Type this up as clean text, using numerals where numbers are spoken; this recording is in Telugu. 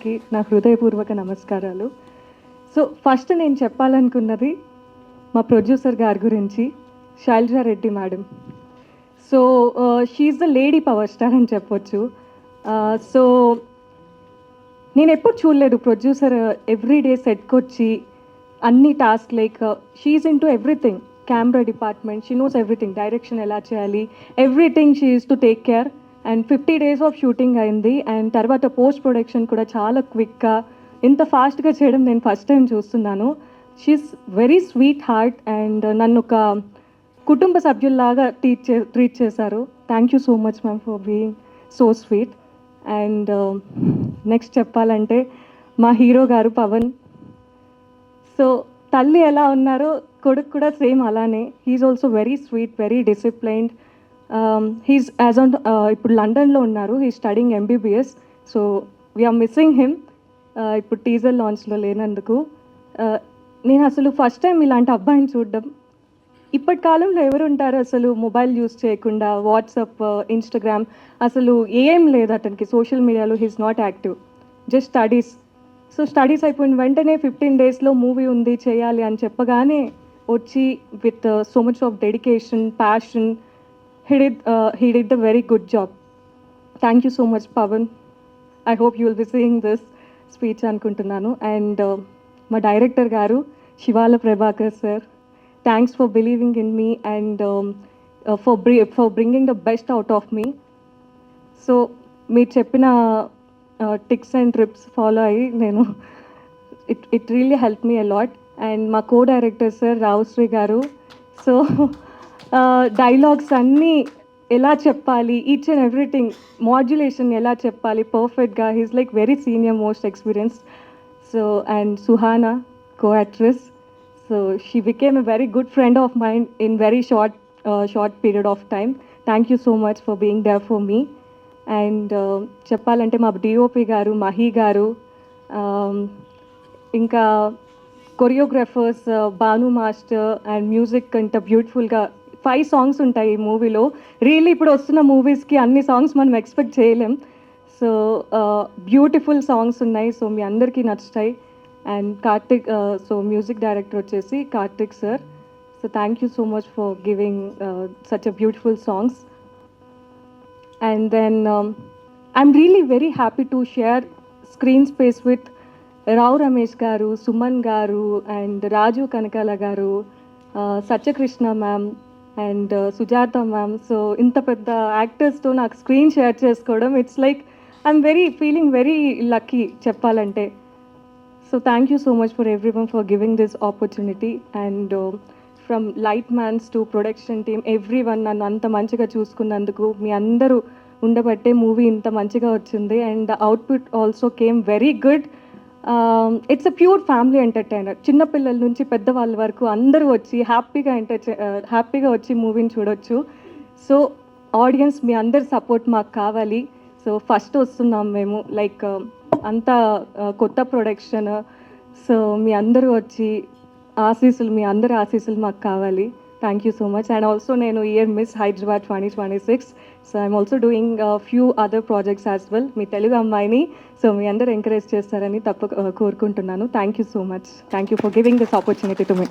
అందరికీ నా హృదయపూర్వక నమస్కారాలు. సో ఫస్ట్ నేను చెప్పాలనుకున్నది మా ప్రొడ్యూసర్ గారి గురించి, Shailaja Reddy madam. So she is the lady power star అని చెప్పొచ్చు. సో నేనెప్పుడు చూడలేదు ప్రొడ్యూసర్ ఎవ్రీడే సెట్‌కొచ్చి అన్ని task like she is into everything. Camera department, she knows everything. Direction ఎలా చేయాలి, everything she is to take care. And 50 days of shooting అయింది. అండ్ తర్వాత పోస్ట్ ప్రొడక్షన్ కూడా చాలా క్విక్గా, ఇంత ఫాస్ట్గా చేయడం నేను ఫస్ట్ టైం చూస్తున్నాను. She's very sweet heart and నన్ను ఒక కుటుంబ సభ్యుల్లాగా ట్రీట్ చేశారు. Thank you so much ma'am for being so sweet. And next చెప్పాలంటే మా హీరో గారు పవన్. సో తల్లి ఎలా ఉన్నారో కొడుకు కూడా సేమ్ అలానే. He's also very sweet, very disciplined. He's as on ఇప్పుడు లండన్లో ఉన్నారు. He studying MBBS. So we are missing him ఇప్పుడు టీజర్ లాంచ్లో లేనందుకు. నేను అసలు ఫస్ట్ టైం ఇలాంటి అబ్బాయిని చూడడం. ఇప్పటి కాలంలో ఎవరు ఉంటారు అసలు మొబైల్ యూస్ చేయకుండా, వాట్సాప్, ఇన్స్టాగ్రామ్ అసలు ఏం లేదు అతనికి. సోషల్ మీడియాలో he's not active, just studies. So studies అయిపోయిన వెంటనే 15 daysలో మూవీ ఉంది చేయాలి అని చెప్పగానే వచ్చి with so much of dedication, passion, he did a very good job. Thank you so much, Pavan. I hope you will be seeing this speech అనుకుంటున్నాను. అండ్ మా డైరెక్టర్ గారు Shivala Prabhakar sir, thanks for believing in me and for bringing the best out of me. So మీరు చెప్పిన టిక్స్ అండ్ ట్రిప్స్ ఫాలో అయ్యి నేను it really help me a lot. And మా కో డైరెక్టర్ సార్ రావుశ్రీ గారు. సో డైలాగ్స్ అన్నీ ఎలా చెప్పాలి, ఈచ్ అండ్ ఎవ్రీథింగ్, మాడ్యులేషన్ ఎలా చెప్పాలి పర్ఫెక్ట్గా. He's like very senior most experienced. So and Suhana co actress. So she became a very good friend of mine in very short period of time. Thank you so much for being there for me. And చెప్పాలంటే మా DOP గారు మహి గారు, ఇంకా choreographers Bhanu master and music ఇంత బ్యూటిఫుల్గా 5 songs ఉంటాయి ఈ మూవీలో. రియల్లీ ఇప్పుడు వస్తున్న మూవీస్కి అన్ని సాంగ్స్ మనం ఎక్స్పెక్ట్ చేయలేం. సో బ్యూటిఫుల్ సాంగ్స్ ఉన్నాయి. సో మీ అందరికీ నచ్చుతాయి. And Karthik, so music director వచ్చేసి Karthik sir. So thank you so much for giving such a beautiful songs. And then I'm really very happy to share screen space with Rao Ramesh garu, Suman garu and Raju Kanakala garu, Satyakrishna ma'am and Sujatha ma'am. So ఇంత పెద్ద యాక్టర్స్తో నాకు స్క్రీన్ షేర్ చేసుకోవడం, it's like I'm feeling very lucky చెప్పాలంటే. So thank you so much for everyone for giving this opportunity. And from light man's to production team, everyone నన్ను అంత మంచిగా చూసుకున్నందుకు, మీ అందరూ ఉండబట్టే మూవీ ఇంత మంచిగా వచ్చింది. And the output also came very good. It's a pure family entertainer. చిన్నపిల్లల నుంచి పెద్దవాళ్ళ వరకు అందరూ వచ్చి హ్యాపీగా వచ్చి మూవీని చూడొచ్చు. సో ఆడియన్స్ మీ అందరి సపోర్ట్ మాకు కావాలి. సో ఫస్ట్ వస్తున్నాం మేము, లైక్ అంతా కొత్త ప్రొడక్షన్. సో మీ అందరూ వచ్చి మీ అందరి ఆశీస్సులు మాకు కావాలి. Thank you so much. And also నేను ఇయర్ Miss Hyderabad 2026. So I'm also doing few other projects as well. మీ తెలుగు అమ్మాయిని సో మీ అందరూ ఎంకరేజ్ చేస్తారని కోరుకుంటున్నాను. Thank you so much. Thank you for giving this opportunity to me.